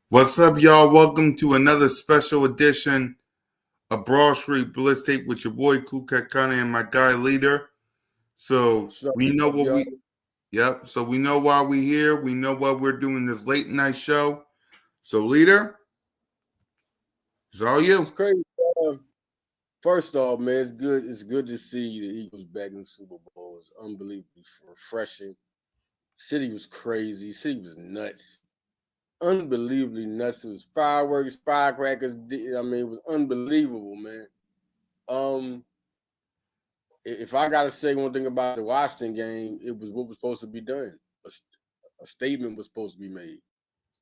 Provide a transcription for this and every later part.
What's up, y'all? Welcome to another special edition of Broad Street Blitz Tape with your boy Kukakane and my guy Leader. So we know what so we know why we're here. We know why we're doing this late night show. So Leader, it's all you. It's crazy. First off, man, it's good. It's good to see the Eagles back in the Super Bowl. It's unbelievably refreshing. City was crazy. City was nuts. Unbelievably nuts. It was fireworks, firecrackers. I mean, it was unbelievable, man. If I gotta say one thing about the Washington game, it was what was supposed to be done. A statement was supposed to be made.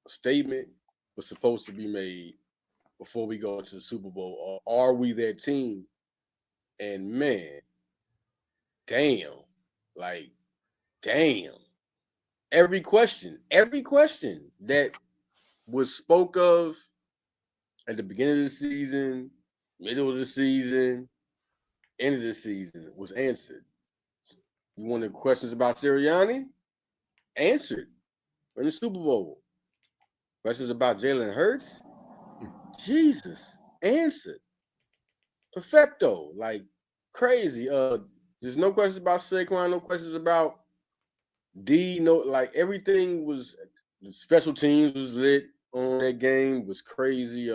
A statement was supposed to be made before we go into the Super Bowl. Or are we that team? And man, damn. Every question that was spoke of at the beginning of the season, middle of the season, end of the season was answered. You wanted questions about Sirianni? Answered in the Super Bowl. Questions about Jalen Hurts? Jesus, answered. Perfecto, like crazy. There's no questions about Saquon, no questions about D. No, like everything was. Special teams was lit on that game. Was crazy.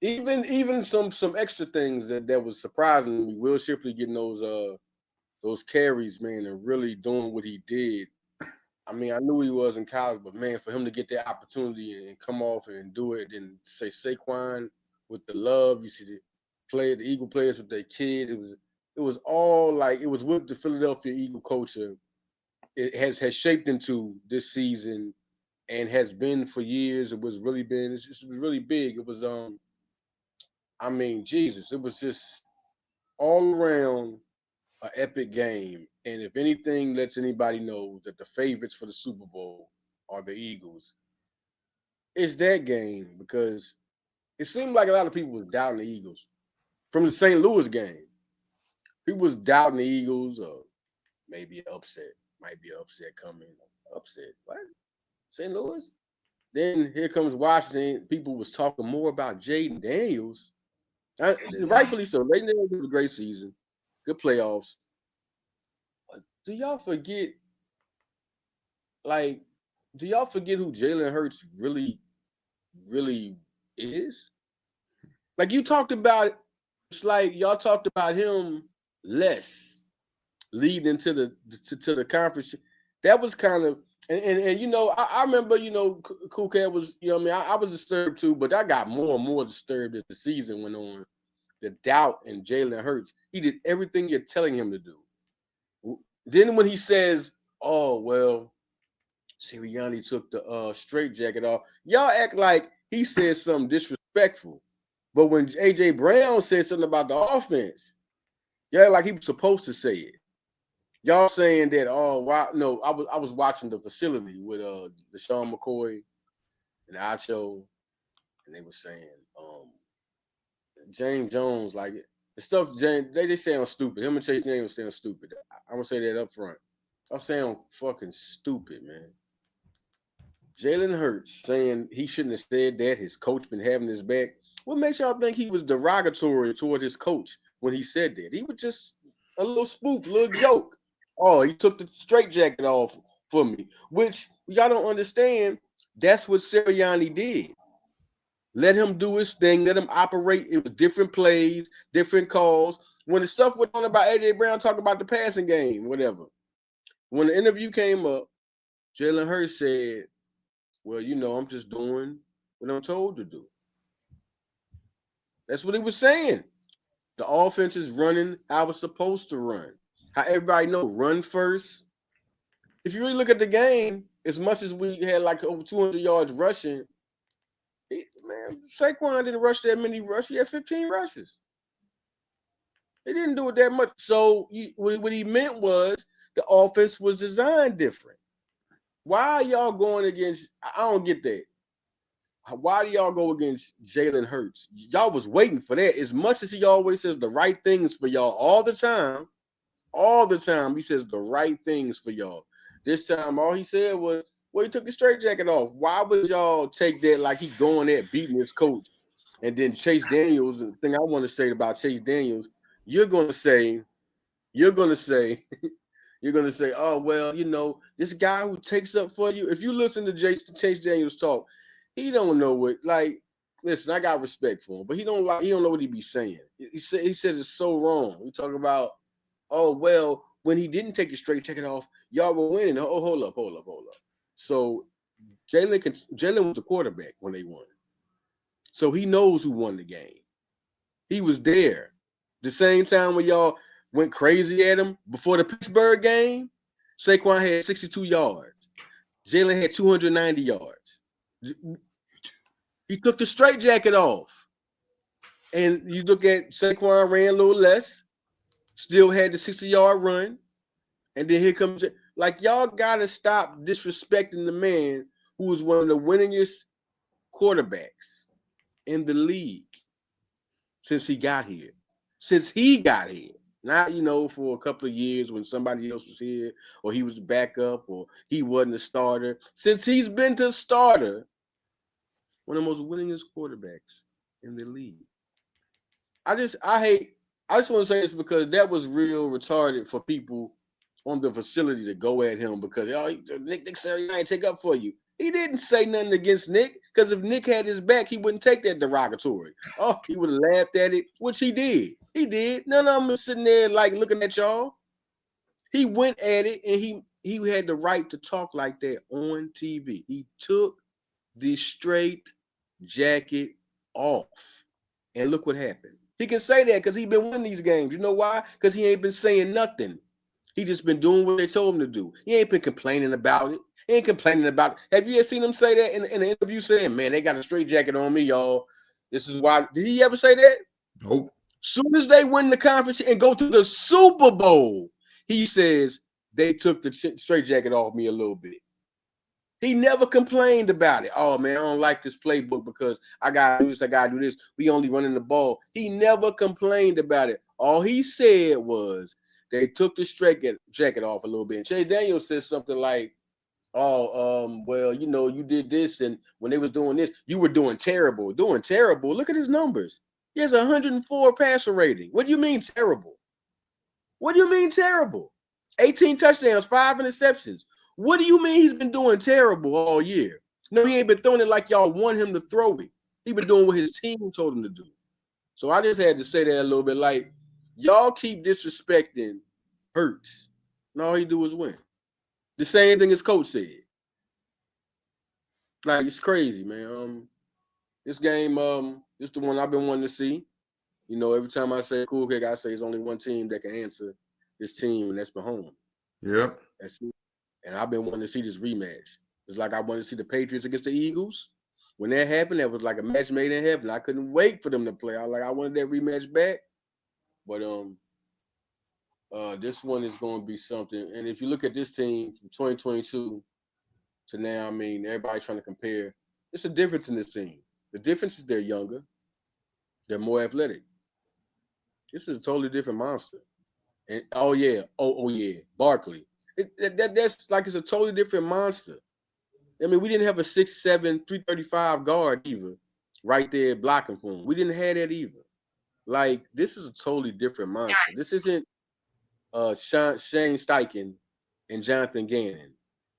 Even some extra things that was surprising me. Will Shipley getting those carries, man, and really doing what he did. I mean, I knew he was in college, but man, for him to get that opportunity and come off and do it, and say Saquon with the love, you see the Eagle players with their kids. It was all like it was with the Philadelphia Eagle culture. It has shaped into this season and has been for years. It was really been. It was really big. It was I mean, Jesus, it was just all around an epic game. And if anything lets anybody know that the favorites for the Super Bowl are the Eagles, it's that game, because it seemed like a lot of people was doubting the Eagles from the St. Louis game. People was doubting the Eagles, or maybe an upset. Might be an upset coming. Upset? What? St. Louis? Then here comes Washington. People was talking more about Jaden Daniels. Rightfully so. Jaden Daniels had a great season. Good playoffs. But do y'all forget who Jalen Hurts really, really is? Like you talked about it. It's like y'all talked about him less leading into the conference. That was kind of and you know, I remember, you know, Cool Cat was, you know what I mean, I was disturbed too, but I got more and more disturbed as the season went on. The doubt in Jalen Hurts. He did everything you're telling him to do. Then when he says, oh, well, Sirianni took the straight jacket off, y'all act like he said something disrespectful. But when AJ Brown said something about the offense, yeah, like he was supposed to say it. Y'all saying that? Oh, wow! No, I was watching the facility with LaShawn McCoy and Acho, and they were saying James Jones, like the stuff James they sound stupid. Him and Chase Daniels sound stupid. I'm gonna say that up front. I sound fucking stupid, man. Jalen Hurts saying he shouldn't have said that. His coach been having his back. What makes y'all think he was derogatory toward his coach when he said that? He was just a little spoof, a little joke. Oh, he took the straitjacket off for me, which y'all don't understand. That's what Sirianni did. Let him do his thing. Let him operate. It was different plays, different calls. When the stuff went on about AJ Brown talking about the passing game, whatever. When the interview came up, Jalen Hurts said, well, I'm just doing what I'm told to do. That's what he was saying. The offense is running how it's supposed to run. How everybody know, run first. If you really look at the game, as much as we had like over 200 yards rushing, Saquon didn't rush that many rushes. He had 15 rushes. He didn't do it that much. So what he meant was the offense was designed different. Why are y'all going against? I don't get that. Why do y'all go against Jalen Hurts? Y'all was waiting for that. As much as he always says the right things for y'all all the time, he says the right things for y'all. This time, all he said was, well, he took the straitjacket off. Why would y'all take that like he going there beating his coach? And then Chase Daniels, the thing I want to say about Chase Daniels, you're going to say, oh, well, this guy who takes up for you. If you listen to Chase Daniels talk, he don't know what, like, listen, I got respect for him, but he don't know what he be saying. He says it's so wrong. We talk about, oh, well, when he didn't take the straitjacket off, y'all were winning. Oh, hold up. So Jalen was the quarterback when they won. So he knows who won the game. He was there. The same time when y'all went crazy at him before the Pittsburgh game, Saquon had 62 yards. Jalen had 290 yards. He took the straitjacket off. And you look at Saquon ran a little less, still had the 60-yard run. And then here comes, like, y'all got to stop disrespecting the man who was one of the winningest quarterbacks in the league since he got here. Not, for a couple of years when somebody else was here or he was a backup or he wasn't a starter. Since he's been the starter, one of the most winningest quarterbacks in the league. I just want to say this because that was real retarded for people on the facility to go at him because Nick Sirianni ain't take up for you. He didn't say nothing against Nick because if Nick had his back, he wouldn't take that derogatory. Oh, he would have laughed at it, which he did. He did. None of them was sitting there like looking at y'all. He went at it and he had the right to talk like that on TV. He took the straight jacket off. And look what happened. He can say that because he been winning these games. You know why? Because he ain't been saying nothing. He just been doing what they told him to do. He ain't been complaining about it. He ain't complaining about it. Have you ever seen him say that in an interview saying, man, they got a straight jacket on me, y'all. This is why. Did he ever say that? Nope. Soon as they win the conference and go to the Super Bowl, he says they took the straight jacket off me a little bit. He never complained about it. Oh, man, I don't like this playbook because I got to do this, I got to do this. We only running the ball. He never complained about it. All he said was they took the straight jacket off a little bit. And Chase Daniels said something like, well, you did this, and when they was doing this, you were doing terrible. Doing terrible? Look at his numbers. He has 104 passer rating. What do you mean terrible? What do you mean terrible? 18 touchdowns, 5 interceptions. What do you mean he's been doing terrible all year? No, he ain't been throwing it like y'all want him to throw it. He been doing what his team told him to do. So I just had to say that a little bit. Like, y'all keep disrespecting Hurts, and all he do is win. The same thing his coach said. Like, it's crazy, man. This game, it's the one I've been wanting to see. Every time I say cool kick, I say it's only one team that can answer this team, and that's Mahomes. Yep. That's it. And I've been wanting to see this rematch. It's like I wanted to see the Patriots against the Eagles. When that happened, that was like a match made in heaven. I couldn't wait for them to play. I was like, I wanted that rematch back. But this one is going to be something. And if you look at this team from 2022 to now, I mean, everybody's trying to compare. It's a difference in this team. The difference is they're younger. They're more athletic. This is a totally different monster. And oh yeah, Barkley. That's like it's a totally different monster. I mean, we didn't have a 6'7", 335 guard either, right there blocking for him. We didn't have that either. Like, this is a totally different monster. This isn't Shane Steichen and Jonathan Gannon.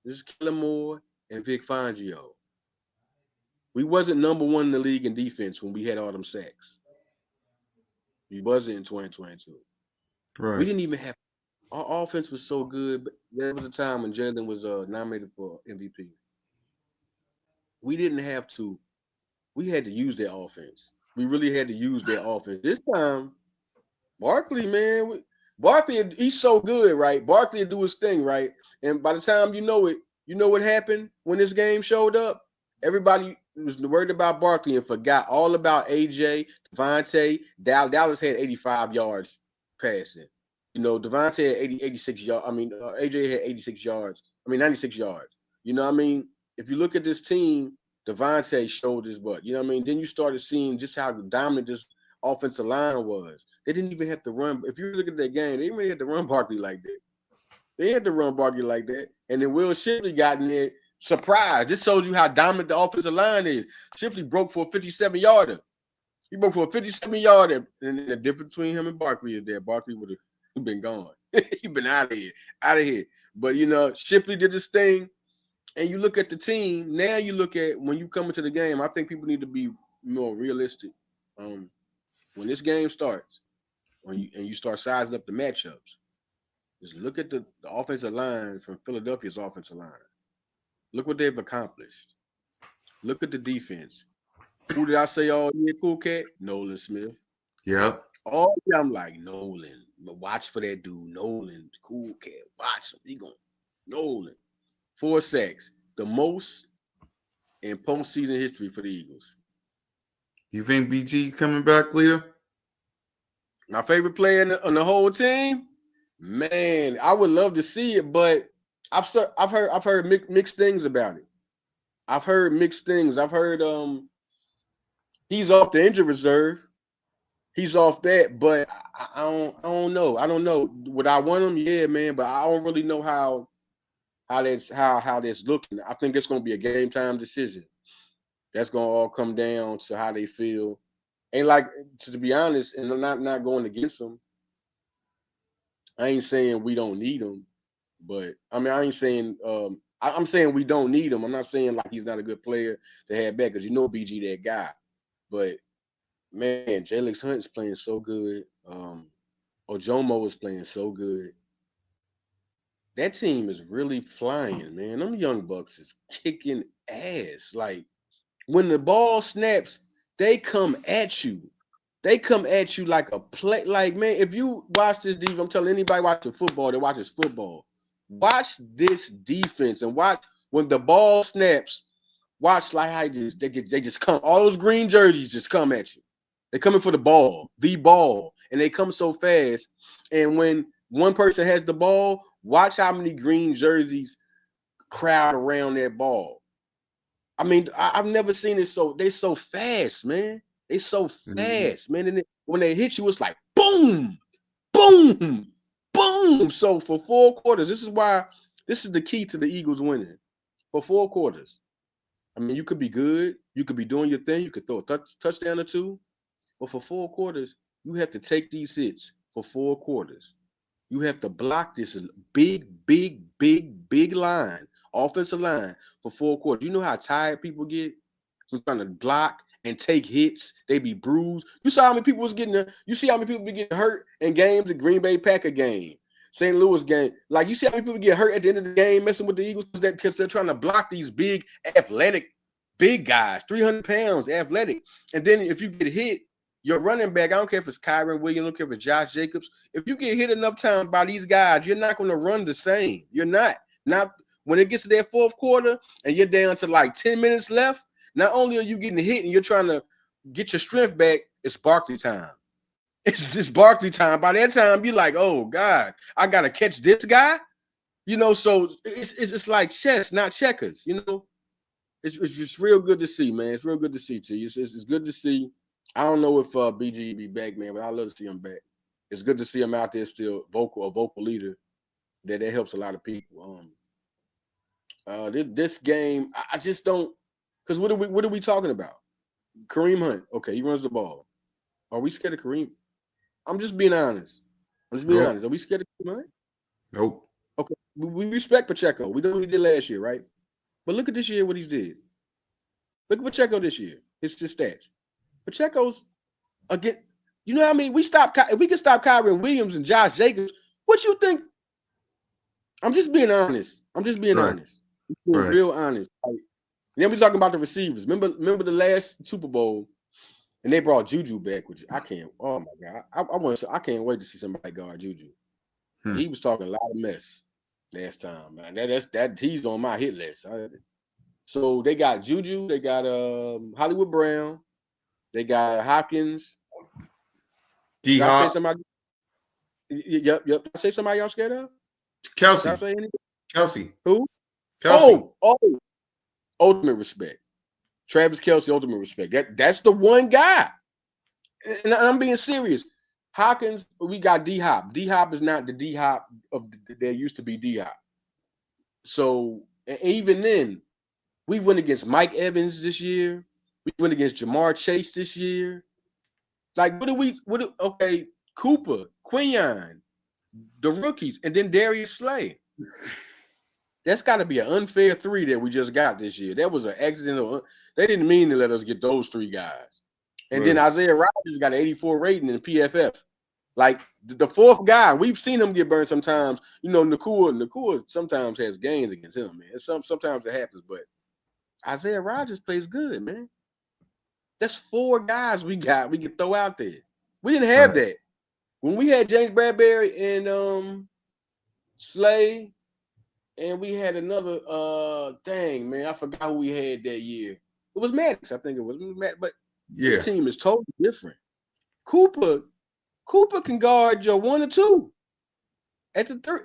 This is Kellen Moore and Vic Fangio. We wasn't number one in the league in defense when we had all them sacks. We wasn't in 2022. Right. We didn't even have our offense was so good, but there was a time when Jalen was nominated for MVP. We didn't have to. We had to use their offense. We really had to use their offense. This time, Barkley, man, Barkley, he's so good, right? Barkley will do his thing, right? And by the time you know it, you know what happened when this game showed up? Everybody was worried about Barkley and forgot all about AJ, Devontae. Dallas had 85 yards passing. You know, Devontae had 86 yards. I mean, AJ had 86 yards. 96 yards. You know what I mean? If you look at this team, Devontae showed his butt. You know what I mean? Then you started seeing just how dominant this offensive line was. They didn't even have to run. If you look at that game, they didn't really have to run Barkley like that. They had to run Barkley like that. And then Will Shipley got in there. Surprise. This shows you how dominant the offensive line is. Shipley broke for a 57-yarder. He broke for a 57-yarder. And the difference between him and Barkley is that Barkley would have been gone. He'd been out of here. But, you know, Shipley did this thing. And you look at the team. Now you look at when you come into the game, I think people need to be more realistic. When this game starts, and you start sizing up the matchups, just look at the offensive line from Philadelphia's offensive line. Look what they've accomplished. Look at the defense. Who did I say all year, Cool Cat? Nolan Smith. Yep. All year I'm like, Nolan. Watch for that dude. Nolan, Cool Cat. Watch him. He going Nolan. 4 sacks. The most in postseason history for the Eagles. You think BG coming back, Leah? My favorite player on the whole team? Man, I would love to see it, but I've heard mixed things about it. I've heard mixed things. I've heard he's off the injury reserve. He's off that, but I don't know. I don't know. Would I want him? Yeah, man, but I don't really know how that's looking. I think it's going to be a game time decision. That's going to all come down to how they feel. And like, to be honest, and I'm not going against them. I ain't saying we don't need him, but I mean, I ain't saying I'm saying we don't need him. I'm not saying like he's not a good player to have back because you know BG that guy. But man, Jalen Hunt's playing so good. Ojomo is playing so good. That team is really flying, man. Them young bucks is kicking ass. Like when the ball snaps, they come at you. They come at you like a play. Like, man, if you watch this defense, I'm telling anybody watching football that watches football, watch this defense and watch when the ball snaps. Watch like how they just come. All those green jerseys just come at you. They're coming for the ball, and they come so fast. And when one person has the ball, watch how many green jerseys crowd around that ball. I mean, I've never seen it so. They're so fast, man. They so fast, man. And when they hit you, it's like boom, boom, boom. So for 4 quarters, this is the key to the Eagles winning. For 4 quarters, I mean, you could be good, you could be doing your thing, you could throw a touchdown or two, but for 4 quarters, you have to take these hits for 4 quarters. You have to block this big line, offensive line for 4 quarters. You know how tired people get from trying to block and take hits. They be bruised. You saw how many people you see how many people be getting hurt in games, the Green Bay Packer game, St. Louis game. Like, you see how many people get hurt at the end of the game messing with the Eagles because they're trying to block these big, athletic, big guys, 300 pounds, athletic. And then if you get hit, your running back, I don't care if it's Kyron Williams, I don't care if it's Josh Jacobs. If you get hit enough times by these guys, you're not going to run the same. You're not. Not when it gets to that 4th quarter and you're down to like 10 minutes left. Not only are you getting hit and you're trying to get your strength back, it's Barkley time. It's Barkley time. By that time, you're like, oh God, I gotta catch this guy. So it's like chess, not checkers. It's just real good to see, man. It's real good to see, T. It's good to see. I don't know if BG be back, man, but I love to see him back. It's good to see him out there still a vocal leader. That helps a lot of people. This game, I just don't. Because what are we talking about? Kareem Hunt. Okay, he runs the ball. Are we scared of Kareem? I'm just being honest. Are we scared of Kareem Hunt? Nope. Okay, we respect Pacheco. We know what he did last year, right? But look at this year, what he's did. Look at Pacheco this year. It's his stats. Pacheco's again. You know what I mean? If we can stop Kyrie Williams and Josh Jacobs, what you think? I'm just being honest. I'm being real honest. Then we talking about the receivers. Remember the last Super Bowl, and they brought Juju back. Which I can't. Oh my God, I can't wait to see somebody guard Juju. He was talking a lot of mess last time, man. That he's on my hit list. So they got Juju, they got Hollywood Brown, they got Hopkins. Did I say somebody? Yep. Did I say somebody y'all scared of? Kelsey. Did I say anything? Kelsey. Who? Kelsey. Oh, ultimate respect. Travis Kelce, ultimate respect. That's the one guy. And I'm being serious. Hopkins, we got D-Hop. D-Hop is not the D-Hop of there used to be D-Hop. So even then, we went against Mike Evans this year. We went against Jamar Chase this year. Like, okay, Cooper, Quinion, the rookies, and then Darius Slay. That's got to be an unfair 3 that we just got this year. That was an accident. They didn't mean to let us get those 3 guys. And then Isaiah Rodgers got an 84 rating in PFF. Like the 4th guy, we've seen him get burned sometimes. Nakua sometimes has games against him, man. Sometimes it happens, but Isaiah Rodgers plays good, man. That's 4 guys we can throw out there. We didn't have that. When we had James Bradbury and Slay, and we had another I forgot who we had that year. It was Maddox, I think it was Matt, but this team is totally different. Cooper can guard your 1 or 2 at the 3.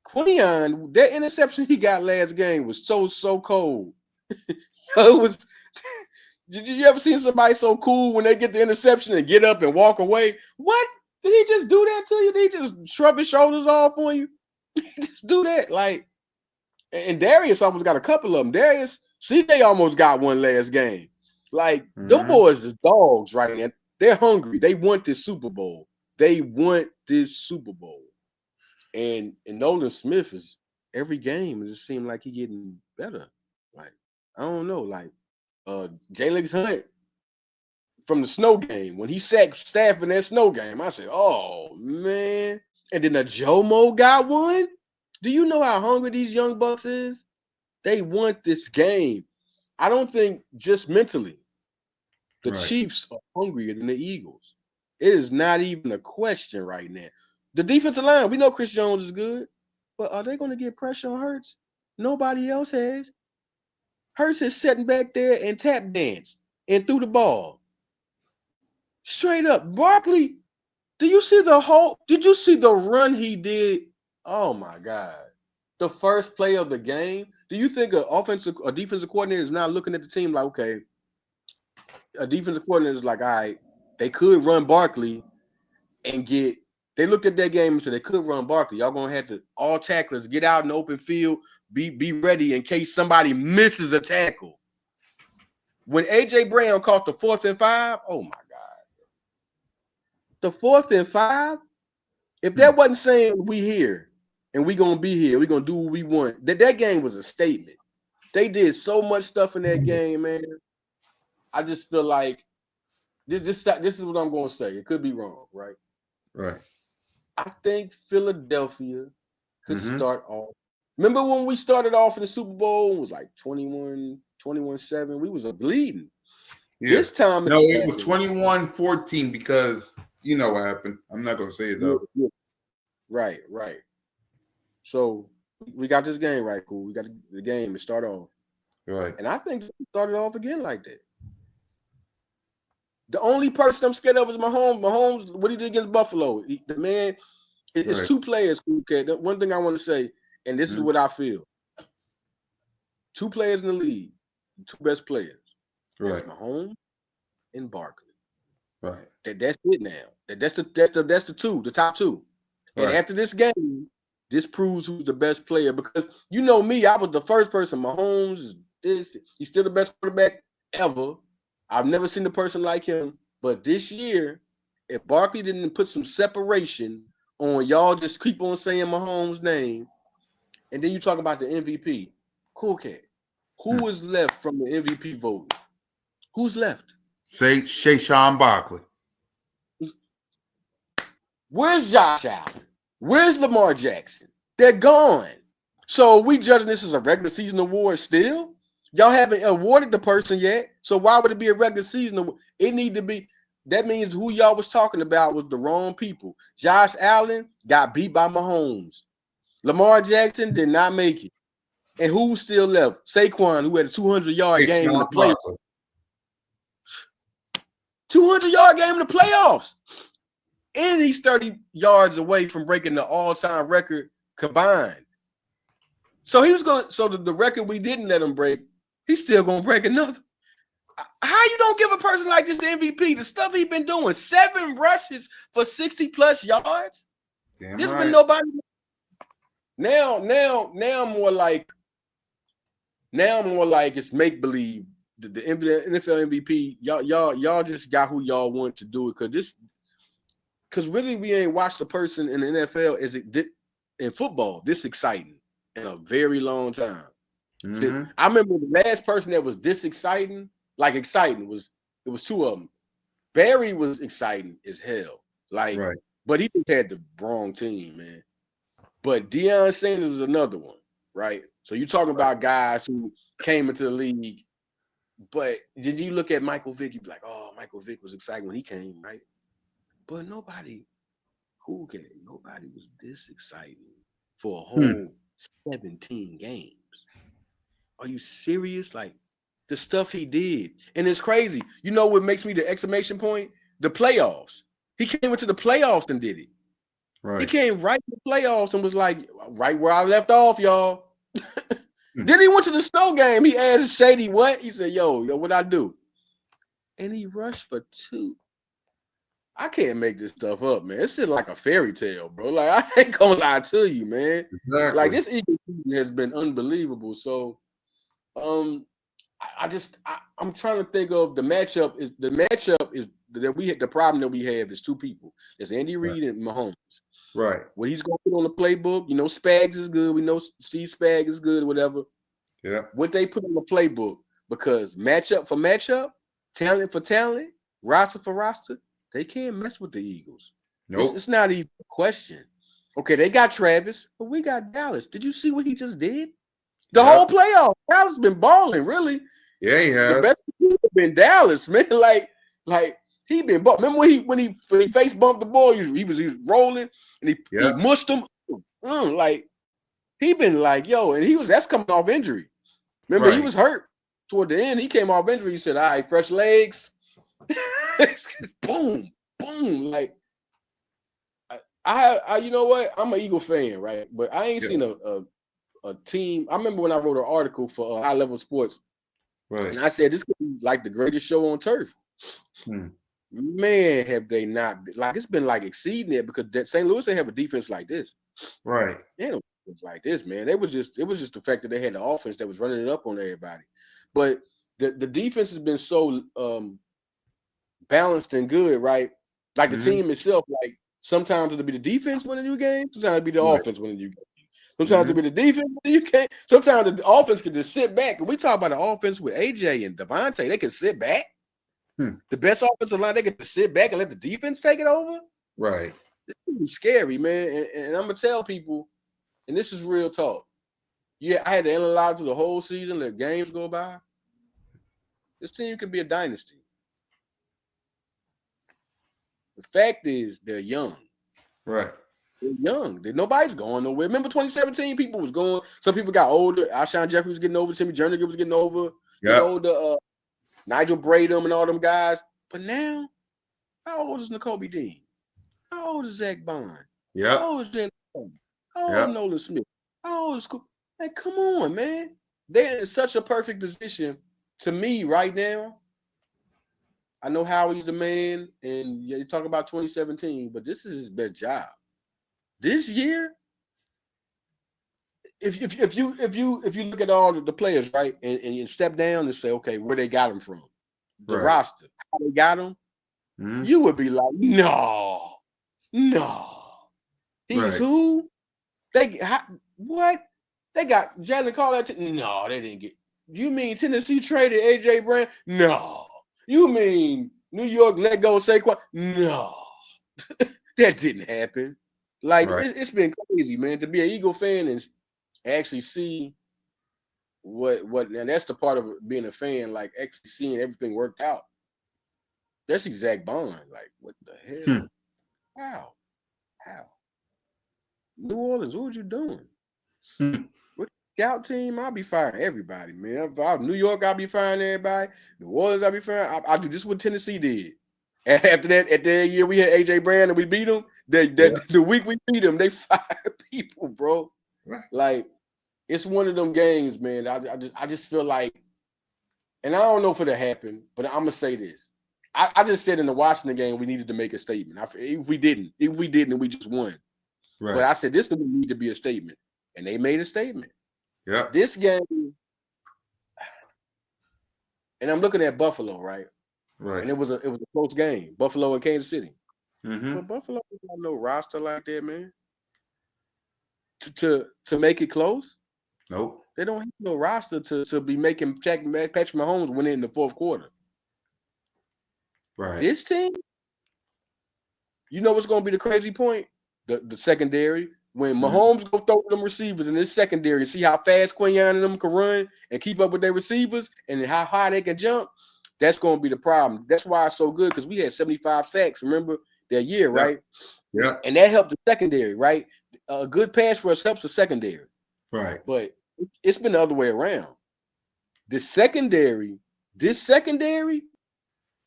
Quinion, that interception he got last game was so cold. It was. Did you ever see somebody so cool when they get the interception and get up and walk away? What? Did he just do that to you? Did he just shrug his shoulders off on you? Just do that, like. And Darius almost got a couple of them. Darius, CJ almost got one last game. Like, them boys is dogs right now. They're hungry. They want this Super Bowl. And Nolan Smith is every game. It just seems like he getting better. Like, I don't know. Like, Jalen Hunt from the snow game, when he sacked Staff in that snow game, I said, oh, man. And then the Jomo got one. Do you know how hungry these young bucks is? They want this game. I don't think just mentally. The Chiefs are hungrier than the Eagles. It is not even a question right now. The defensive line, we know Chris Jones is good, but are they going to get pressure on Hurts? Nobody else has. Hurts is sitting back there and tap dance and threw the ball. Straight up. Barkley, did you see the run he did? Oh my God. The first play of the game. Do you think a defensive coordinator is not looking at the team like, okay, a defensive coordinator is like, all right, they could run Barkley and they looked at that game and said they could run Barkley. Y'all gonna have to all tacklers get out in the open field, be ready in case somebody misses a tackle. When AJ Brown caught the 4th and 5, oh my God. The 4th and 5, if that wasn't saying we here and we gonna be here, we gonna do what we want. That game was a statement. They did so much stuff in that game, man. I just feel like this is what I'm gonna say. It could be wrong, right? Right. I think Philadelphia could start off. Remember when we started off in the Super Bowl? It was like 21-7. We was bleeding. Yeah. This time, no, it was 21-14 because you know what happened. I'm not gonna say it though. Yeah. Right. So we got this game right, cool. We got the game to start off. Right. And I think he started off again like that. The only person I'm scared of is Mahomes. Mahomes, what he did against Buffalo. The man, it's Right. two players. Okay, one thing I want to say, and this is what I feel. Two players in the league, two best players. Right. Mahomes and Barkley. Right. That's it now. That's the top two. And Right. after this game, this proves who's the best player. Because you know me, I was the first person. Mahomes is he's still the best quarterback ever. I've never seen a person like him. But this year, if Barkley didn't put some separation on y'all, just keep on saying Mahomes' name, and then you talk about the MVP. Cool cat. Who is left from the MVP vote? Who's left? Say Sean Barkley. Where's Josh Allen? Where's Lamar Jackson? They're gone. So we judging this as a regular season award still? Y'all haven't awarded the person yet. So why would it be a regular season award? It need to be. That means who y'all was talking about was the wrong people. Josh Allen got beat by Mahomes. Lamar Jackson did not make it. And who's still left? Saquon, who had a 200-yard game in the playoffs. 200-yard game in the playoffs. And he's 30 yards away from breaking the all-time record combined. So he was going to, so the record we didn't let him break, he's still going to break another. How you don't give a person like this the MVP? The stuff he's been doing, 7 rushes for 60+ yards. Damn There's right. been nobody. Now more like it's make-believe. The NFL MVP, y'all just got who y'all want to do it because really we ain't watched a person in the NFL in football this exciting in a very long time. Mm-hmm. I remember the last person that was this exciting, was two of them. Barry was exciting as hell, right. But he just had the wrong team, man. But Deion Sanders was another one, right? So you're talking about guys who came into the league. But did you look at Michael Vick? You'd be like, oh, Michael Vick was exciting when he came, right? But nobody was this exciting for a whole 17 games. Are you serious? Like the stuff he did. And it's crazy. You know what makes me the exclamation point? The playoffs. He came into the playoffs and did it. Right. He came right to the playoffs and was like, right where I left off, y'all. Then he went to the snow game. He asked Shady what? He said, yo, what I do? And he rushed for 2. I can't make this stuff up, man. It's like a fairy tale, bro. Like, I ain't gonna lie to you, man. Exactly. Like, this Eagles season has been unbelievable. So, I'm trying to think of the matchup is that we had. The problem that we have is 2 people. It's Andy Reid and Mahomes. Right. What he's going to put on the playbook, you know, Spags is good. We know Steve Spag is good, whatever. Yeah. What they put on the playbook, because matchup for matchup, talent for talent, roster for roster, they can't mess with the Eagles. Nope. It's not even a question. Okay, they got Travis, but we got Dallas. Did you see what he just did? The whole playoff, Dallas been balling, really. Yeah, he has. The best team has been Dallas, man. Like he been. Remember when he face bumped the ball, he was rolling and he mushed him. Like he been like, yo, and that's coming off injury. Remember, he was hurt toward the end. He came off injury. He said, all right, fresh legs. Boom, boom. Like I you know what? I'm an Eagle fan, right? But I ain't seen a team. I remember when I wrote an article for High Level Sports, and I said this could be like the greatest show on turf. Man, have they not? Like it's been like exceeding it because that St. Louis they have a defense like this, right? Yeah, it's like this, man. It was just the fact that they had the offense that was running it up on everybody, but the defense has been so balanced and good, right? Like the team itself, like sometimes it'll be the defense winning you game, sometimes it'll be the offense winning you game. Sometimes it'll be the defense winning you game. Sometimes the offense can just sit back. And we talk about the offense with AJ and Devontae, they can sit back. The best offensive line, they get to sit back and let the defense take it over. Right. It's scary, man. And I'm gonna tell people, and this is real talk. Yeah, I had to analyze through the whole season, let games go by. This team could be a dynasty. The fact is, they're young. Right. They're young. Nobody's going nowhere. Remember 2017? People was going. Some people got older. Alshon Jeffrey was getting over. Timmy Jernigan was getting over. Yeah. Older. Nigel Bradham and all them guys. But now, how old is N'Kobe Dean? How old is Zach Bond? Yeah. How old is Jalen Carter? How old is Nolan Smith? How old is Coop? Hey, come on, man. They're in such a perfect position to me right now. I know Howie's the man, and you talk about 2017, but this is his best job. This year, if you look at all the players, right, and you step down and say, okay, where they got them from, the roster, how they got them, you would be like, no, he's who? What? They got Jalen Carter. No, they didn't get. You mean Tennessee traded AJ Brown? No. You mean New York let go Saquon? No, that didn't happen. Like it's been crazy, man, to be an Eagle fan and actually see what. And that's the part of being a fan, like actually seeing everything worked out. That's Zach Bond. Like, what the hell? How? New Orleans, what were you doing? What scout team? I'll be firing everybody, man. If I'm New York, I'll be firing everybody. New Orleans, I'll be firing. I'll do this what Tennessee did. After that, at that year, we had AJ Brown and we beat them. The week we beat them, they fired people, bro. Like, it's one of them games, man. I just feel like, and I don't know if it'll happen, but I'm gonna say this. I just said in the Washington game we needed to make a statement. If we didn't, and we just won. Right. But I said this would need to be a statement, and they made a statement. Yeah. This game, and I'm looking at Buffalo, right? Right. And it was a close game, Buffalo and Kansas City. Mm-hmm. But Buffalo don't have no roster like that, man. To make it close. Nope. They don't have no roster to be making Patrick Mahomes win in the fourth quarter. Right. This team, you know what's going to be the crazy point? The secondary. When Mahomes go throw them receivers in this secondary and see how fast Quinyon and them can run and keep up with their receivers and how high they can jump, that's going to be the problem. That's why it's so good, because we had 75 sacks, remember, that year, right? Yeah. And that helped the secondary, right? A good pass rush helps the secondary. Right. But it's been the other way around. This secondary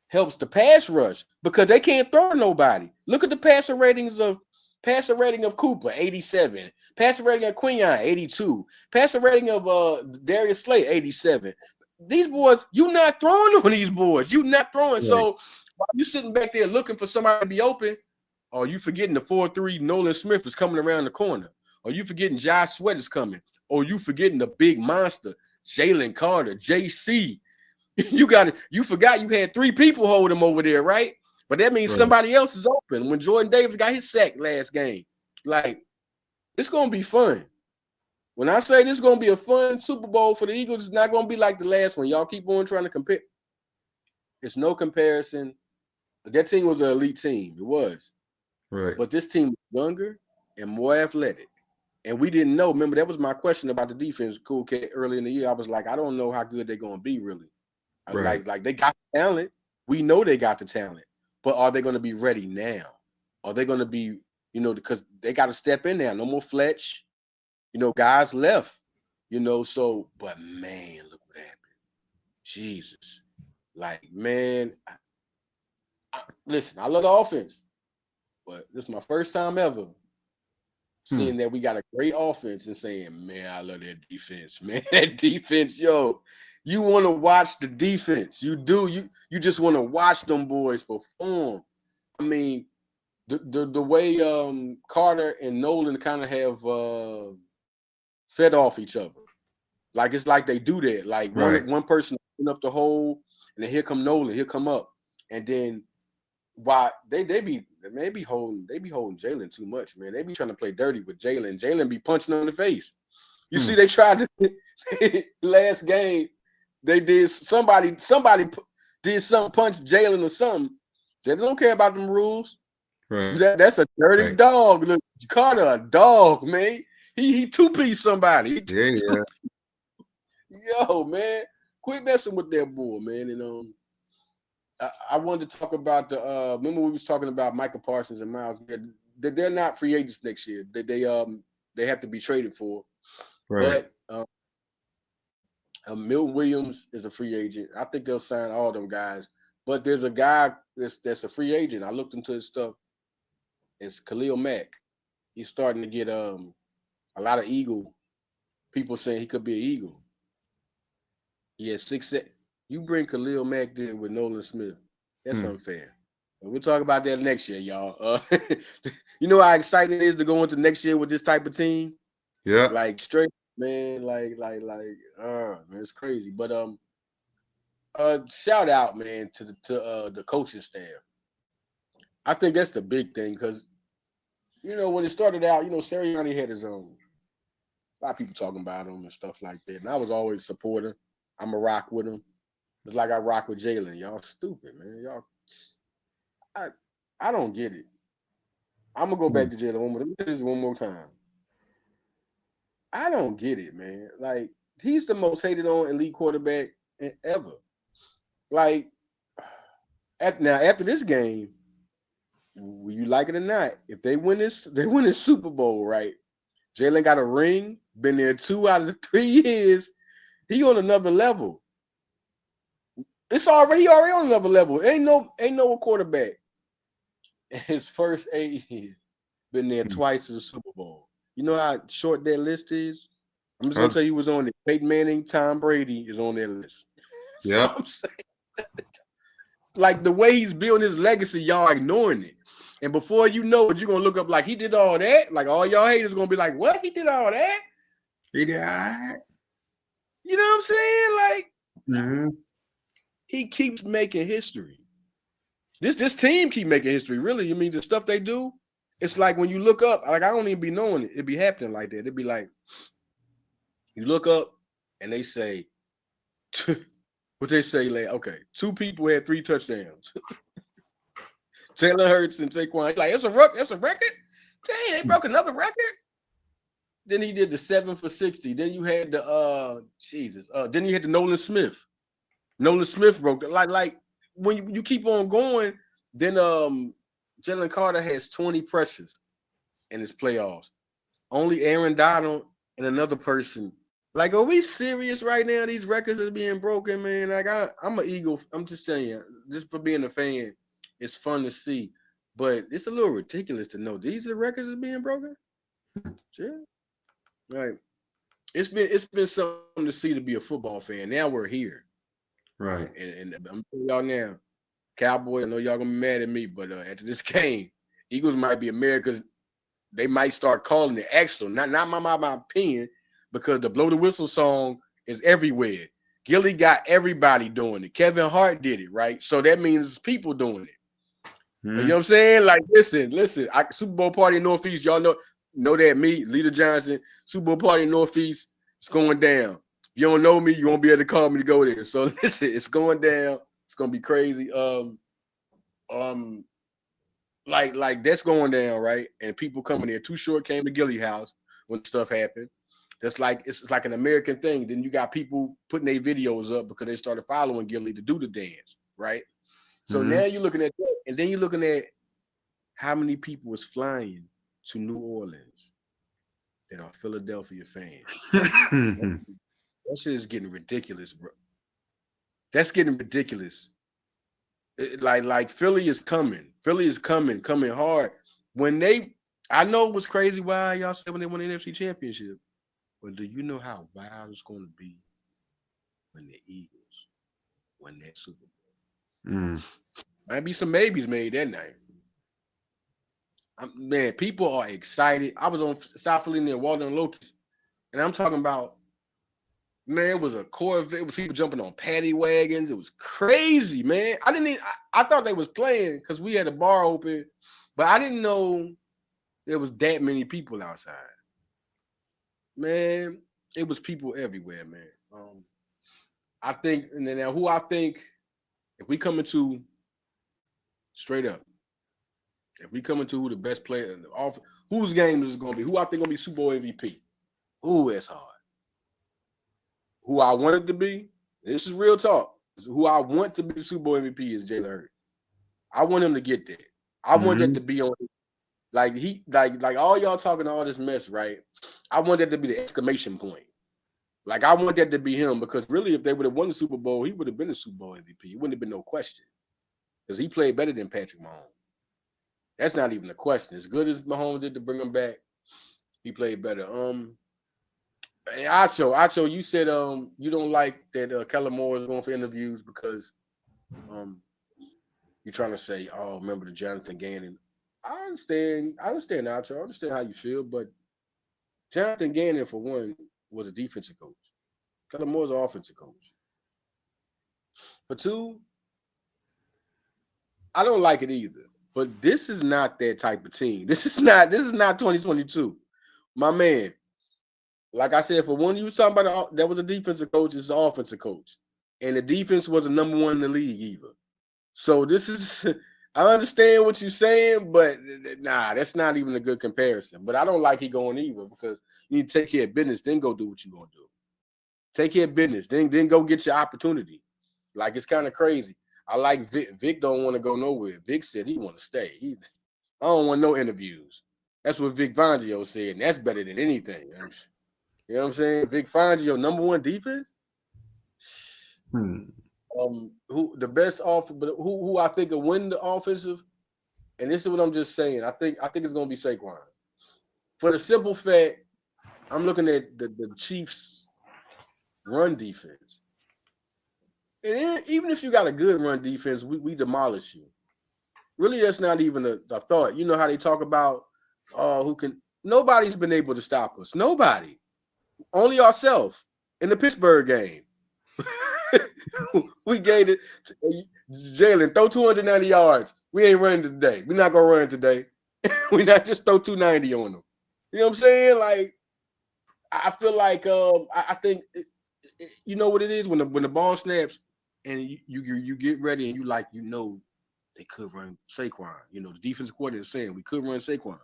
helps the pass rush because they can't throw to nobody. Look at the passer rating of Cooper, 87. Passer rating of Quinyon, 82. Passer rating of Darius Slay, 87. These boys, you not throwing on these boys. You not throwing. Right. So while you sitting back there looking for somebody to be open, or you forgetting the 4-3 Nolan Smith is coming around the corner, or you forgetting Josh Sweat is coming, or you forgetting the big monster, Jalen Carter, JC. You forgot you had 3 people hold him over there, right? But that means somebody else is open. When Jordan Davis got his sack last game, like, it's going to be fun. When I say this is going to be a fun Super Bowl for the Eagles, it's not going to be like the last one. Y'all keep on trying to compare. It's no comparison. That team was an elite team. It was. Right. But this team was younger and more athletic. And we didn't know. Remember, that was my question about the defense, Cool Cat, early in the year. I was like, I don't know how good they're going to be, really. Right. Like they got the talent. We know they got the talent. But are they going to be ready now? Are they going to be, because they got to step in there. No more Fletch. Guys left. So, but man, look what happened. Jesus. Like, man, listen, I love the offense. But this is my first time ever seeing that we got a great offense and saying, man, I love that defense. Man, that defense, yo. You want to watch the defense. You do. You just want to watch them boys perform. I mean, the way Carter and Nolan kind of have fed off each other. Like, it's like they do that. Like, one person open up the hole, and then here come Nolan, here come up. And then why they be holding Jalen too much, man. They be trying to play dirty with Jalen. Jalen be punching on the face. You see, they tried to last game. They did somebody did something, punch Jalen or something. Jalen don't care about them rules. Right. That's a dirty dog. Look, Carter, a dog, man. He two-piece somebody. Yeah. Yo, man, quit messing with that boy, man. And I wanted to talk about remember we was talking about Micah Parsons and Myles Garrett. they're not free agents next year. They have to be traded for. Right. But Milton Williams is a free agent. I think they'll sign all them guys. But there's a guy that's a free agent. I looked into his stuff. It's Khalil Mack. He's starting to get a lot of Eagle people saying he could be an Eagle. He has 6. You bring Khalil Mack there with Nolan Smith. That's unfair. And we'll talk about that next year, y'all. You know how exciting it is to go into next year with this type of team? Yeah. Like straight, man, man, it's crazy. But shout out, man, to the coaching staff. I think that's the big thing because, when it started out, Sirianni had his own. A lot of people talking about him and stuff like that. And I was always a supporter. I'm a rock with him. It's like I rock with Jalen. Y'all stupid, man. Y'all, I don't get it. I'm gonna go back to Jalen let me do this one more time. I don't get it, man. Like, he's the most hated on elite quarterback ever. Like, after this game, will you like it or not? If they win this Super Bowl, right? Jalen got a ring, been there 2 out of the 3 years. He on another level. He already on another level. Ain't no quarterback in his first 8 years been there twice to the Super Bowl. You know how short that list is? I'm just gonna tell you who's on it. Peyton Manning, Tom Brady is on that list. Yeah. I'm saying. Like, the way he's building his legacy, y'all ignoring it. And before you know it, you're gonna look up like he did all that. Like, all y'all haters gonna be like, what? He did all that? He did all right. You know what I'm saying? Like, he keeps making history. This team keep making history, really. You mean the stuff they do? It's like when you look up, like, I don't even be knowing it. It be happening like that. It'd be like, you look up and they say, what they say, like, okay, 2 people had 3 touchdowns. Taylor Hurts and Saquon. Like, that's a record? Dang, they broke another record? Then he did the 7 for 60. Then you had the then you had the Nolan Smith. Nolan Smith broke it. Like when you keep on going, then Jalen Carter has 20 pressures in his playoffs. Only Aaron Donald and another person. Like, are we serious right now? These records are being broken, man. Like, I'm an Eagle. I'm just saying, just for being a fan, it's fun to see. But it's a little ridiculous to know these are records are being broken. Sure. Right. It's been something to see to be a football fan. Now we're here. Right. And I'm telling y'all now, Cowboys, I know y'all gonna be mad at me, but after this game, Eagles might be America's. They might start calling it extra. Not my opinion, because the blow the whistle song is everywhere. Gilly got everybody doing it. Kevin Hart did it, right? So that means people doing it. You know what I'm saying? Like, listen. Super Bowl party in Northeast, y'all know that me, Leader Johnson, Super Bowl party in Northeast, it's going down. If you don't know me, you won't be able to call me to go there. So listen, it's going down. It's gonna be crazy. Like that's going down, right? And people coming there. Too Short came to Gilly house when stuff happened. That's like it's like an American thing. Then you got people putting their videos up because they started following Gilly to do the dance, right? So now you're looking at that, and then you're looking at how many people was flying to New Orleans that are Philadelphia fans. That shit is getting ridiculous, bro. That's getting ridiculous. Like Philly is coming. Philly is coming hard. I know it was crazy why y'all said when they won the NFC Championship. But do you know how wild it's going to be when the Eagles win that Super Bowl? Might be some maybes made that night. Man, people are excited. I was on South Philly near Walden and Locust, and I'm talking about, man, it was a Corvette. It was people jumping on paddy wagons. It was crazy, man. I thought they was playing because we had a bar open, but I didn't know there was that many people outside. Man, it was people everywhere, man. I think, and then who I think, if we come into straight up, if we come into who the best player, whose game is it going to be? Who I think going to be Super Bowl MVP? Ooh, that's hard. Who I want it to be, this is real talk. Who I want to be the Super Bowl MVP is Jalen Hurts. I want him to get there. I want that to be on Like all y'all talking all this mess, right? I want that to be the exclamation point. Like I want that to be him because really, if they would have won the Super Bowl, he would have been the Super Bowl MVP. It wouldn't have been no question because he played better than Patrick Mahomes. That's not even a question. As good as Mahomes did to bring him back, he played better. And Acho, you said you don't like that Kellen Moore is going for interviews because you're trying to say, oh, remember the Jonathan Gannon. I understand, Acho. I understand how you feel, but Jonathan Gannon, for one, was a defensive coach. Kellen Moore's an offensive coach. For two, I don't like it either. But this is not that type of team. This is not 2022. My man. Like I said, for one, you was talking about that was a defensive coach, it's an offensive coach. And the defense was a number one in the league, either. So this is I understand what you're saying, but nah, that's not even a good comparison. But I don't like he going either because you need to take care of business, then go do what you're gonna do. Take care of business, then go get your opportunity. Like it's kind of crazy. I like Vic. Vic don't want to go nowhere. Vic said he want to stay. I don't want no interviews. That's what Vic Fangio said, and that's better than anything. You know what I'm saying? Vic Fangio, number one defense. Who the best but who I think will win the offensive? And this is what I'm just saying. I think it's gonna be Saquon. For the simple fact, I'm looking at the Chiefs' run defense. And even if you got a good run defense, we demolish you. Really, that's not even a thought. You know how they talk about nobody's been able to stop us. Nobody. Only ourselves in the Pittsburgh game. We gave it to Jalen, throw 290 yards. We ain't running today. We're not gonna run today. We not just throw 290 on them. You know what I'm saying? Like, I feel like I think you know what it is when the ball snaps and you get ready and they could run Saquon. You know, the defensive coordinator is saying we could run Saquon.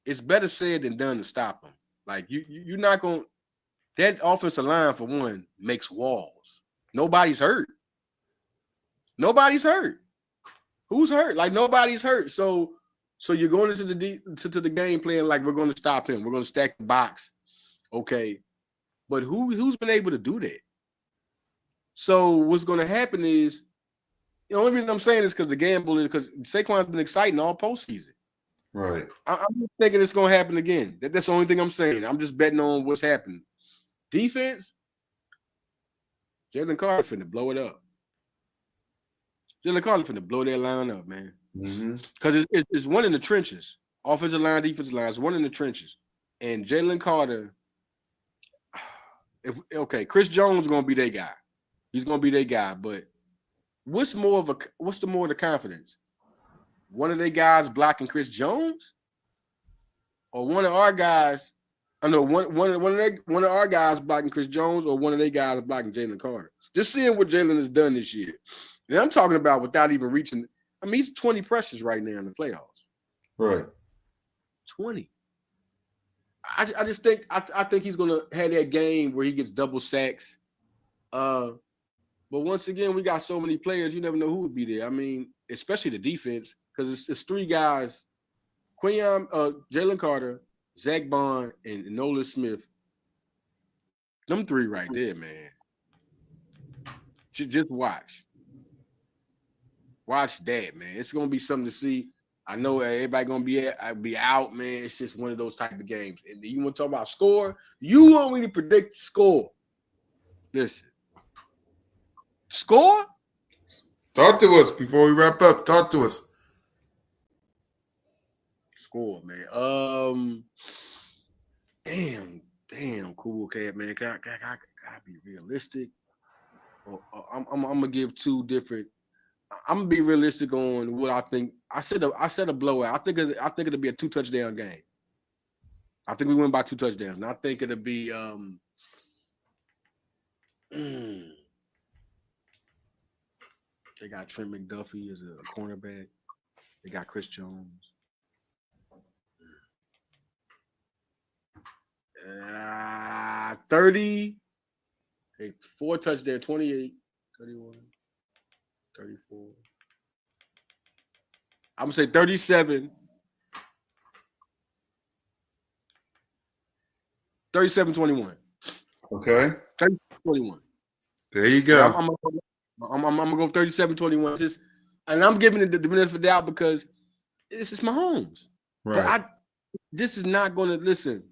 It's better said than done to stop him. Like you're not gonna. That offensive line, for one, makes walls. Nobody's hurt. Nobody's hurt. Who's hurt? Like nobody's hurt. So you're going into the game playing like we're going to stop him. We're going to stack the box. Okay. But who's been able to do that? So what's going to happen is the only reason I'm saying this because the gamble is because Saquon's been exciting all postseason. Right. I'm just thinking it's going to happen again. That's the only thing I'm saying. I'm just betting on what's happening. Defense, Jalen Carter finna blow it up. Jalen Carter finna blow that line up, man. Because it's one in the trenches. Offensive line, defensive line. It's one in the trenches. And Jalen Carter, Chris Jones is gonna be their guy. He's gonna be their guy. But what's the more of the confidence? One of their guys blocking Chris Jones, or one of our guys? I know one of our guys blocking Chris Jones, or one of their guys blocking Jalen Carter. Just seeing what Jalen has done this year. And I'm talking about without even reaching. I mean, he's 20 pressures right now in the playoffs. Right. 20. I just think I think he's gonna have that game where he gets double sacks. But once again, we got so many players, you never know who would be there. I mean, especially the defense, because it's three guys: Jalen Carter, Zach Bond, and Nolan Smith. Them three right there, man. Just watch. Watch that, man. It's gonna be something to see. I know everybody gonna be out, man. It's just one of those type of games. And you want to talk about score? You want me to predict score? Listen, score. Talk to us before we wrap up. Talk to us. Score, man. Damn, cool cat, man. Gotta be realistic. I'm gonna give two different. I'm gonna be realistic on what I think. I said a blowout. I think it'll be a 2-touchdown game. I think we win by 2 touchdowns. And I think it'll be they got Trent McDuffie as a cornerback. They got Chris Jones. 30. 4 touchdowns, 28, 31. 34. I'm gonna say 37. 37-21. Okay. 37-21. There you go. I'm gonna go 37-21. And I'm giving it the benefit of the doubt because it's just Mahomes. Right. But this is not gonna listen.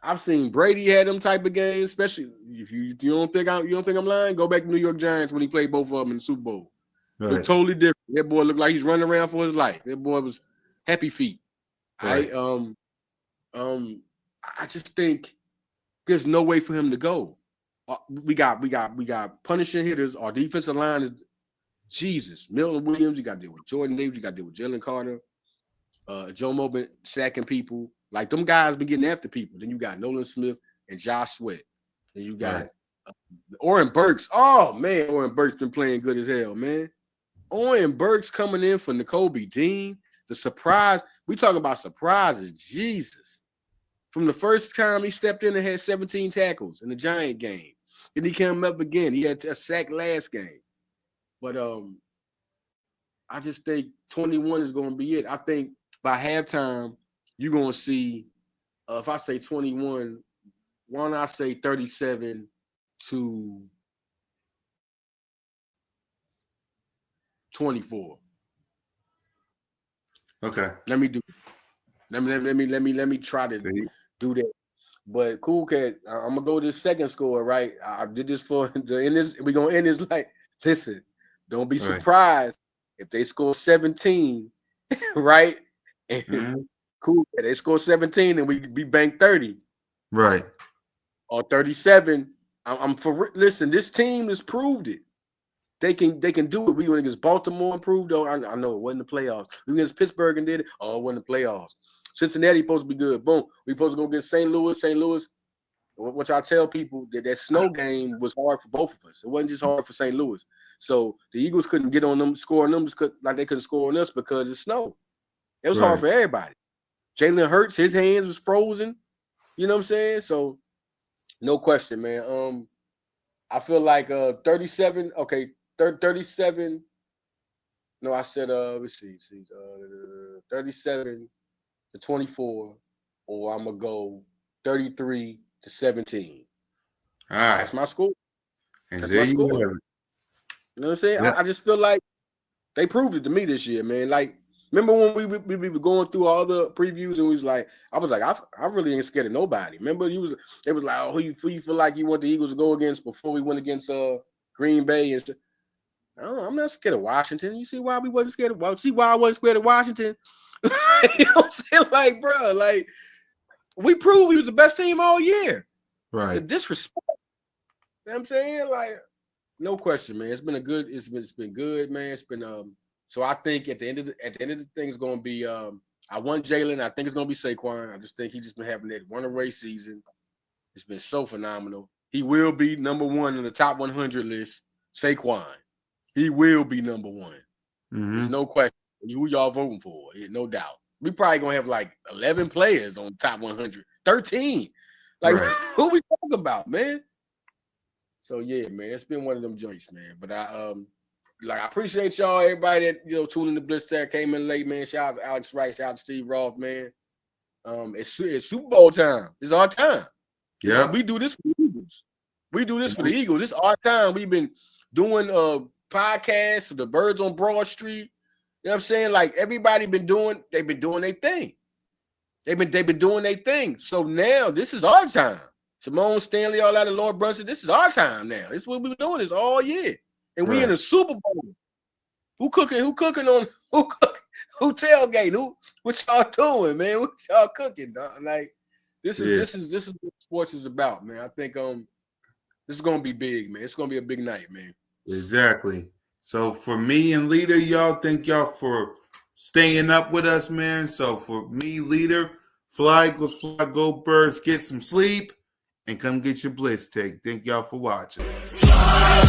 I've seen Brady had them type of games, especially if you don't think I'm lying. Go back to New York Giants when he played both of them in the Super Bowl. Right. Looked totally different. That boy looked like he's running around for his life. That boy was happy feet. Right. I just think there's no way for him to go. We got punishing hitters. Our defensive line is Jesus. Milton Williams, you got to deal with Jordan Davis, you got to deal with Jalen Carter, Joe Mobin sacking people. Like them guys been getting after people. Then you got Nolan Smith and Josh Sweat. Then you got Oren Burks. Oh man, Oren Burks been playing good as hell, man. Oren Burks coming in for Nakobe Dean. The surprise, we talking about surprises, Jesus. From the first time he stepped in and had 17 tackles in the Giant game. Then he came up again. He had a sack last game. But I just think 21 is going to be it. I think by halftime, you're going to see, if I say 21, why don't I say 37-24? Okay. Let me try to do that. But Cool Cat, I'm gonna go this second score, right? I did this for the end this. We're gonna end this like, listen, don't be surprised if they score 17, right? And Cool Cat, they score 17 and we bank 30. Right. Or 37. I'm for listen, this team has proved it. They can do it. We went against Baltimore and proved, though. I know it wasn't the playoffs. We went against Pittsburgh and did it. Oh, it wasn't the playoffs. Cincinnati supposed to be good. Boom. We supposed to go get St. Louis. St. Louis, which I tell people that snow game was hard for both of us. It wasn't just hard for St. Louis. So the Eagles couldn't get on them, scoring them like they couldn't score on us because it's snow. It was hard for everybody. Jalen Hurts, his hands was frozen. You know what I'm saying? So no question, man. I feel like 37. Okay. 37. No, I said let's see, 37-24, or I'm gonna go 33-17. All right, that's my score. And that's there my score. You know what I'm saying? Yeah. I just feel like they proved it to me this year, man. Like, remember when we were going through all the previews and we was like, I really ain't scared of nobody. Remember, it was like, oh, who you feel like you want the Eagles to go against before we went against Green Bay and stuff. I'm not scared of Washington. You see why we wasn't scared of? See why I wasn't scared of Washington? You know what I'm saying? Like, bro, like we proved we was the best team all year. Right. The disrespect. You know what I'm saying? Like, no question, man. It's been good, man. It's been so I think at the end of the thing it's gonna be I want Jalen. I think it's gonna be Saquon. I just think he's just been having that one race season. It's been so phenomenal. He will be number one in the top 100 list. Saquon. He will be number one. There's no question. Who y'all voting for? No doubt. We probably gonna have like 11 players on top 100, 13. Like, who we talking about, man? So yeah, man, it's been one of them joints, man. But I appreciate y'all, everybody that tuning the Blitz Tech, came in late, man. Shout out to Alex Wright, shout out to Steve Roth, man. It's Super Bowl time. It's our time. Yeah, we do this for the Eagles. We do this for the Eagles. It's our time. We've been doing podcasts, the Birds on Broad Street. You know what I'm saying? Like, everybody they've been doing their thing. They've been doing their thing. So now this is our time. Simone Stanley, all that, and Lord Brunson, this is our time now. This is what we've been doing this all year. And we in the Super Bowl. Who tailgating? What y'all doing, man? What y'all cooking, dog? Like, this is what sports is about, man. I think this is gonna be big, man. It's gonna be a big night, man. Exactly. So for me and Leader, y'all, thank y'all for staying up with us, man. So for me, Leader, fly, Eagles, fly, go Birds, get some sleep, and come get your Blitz take. Thank y'all for watching. Fly,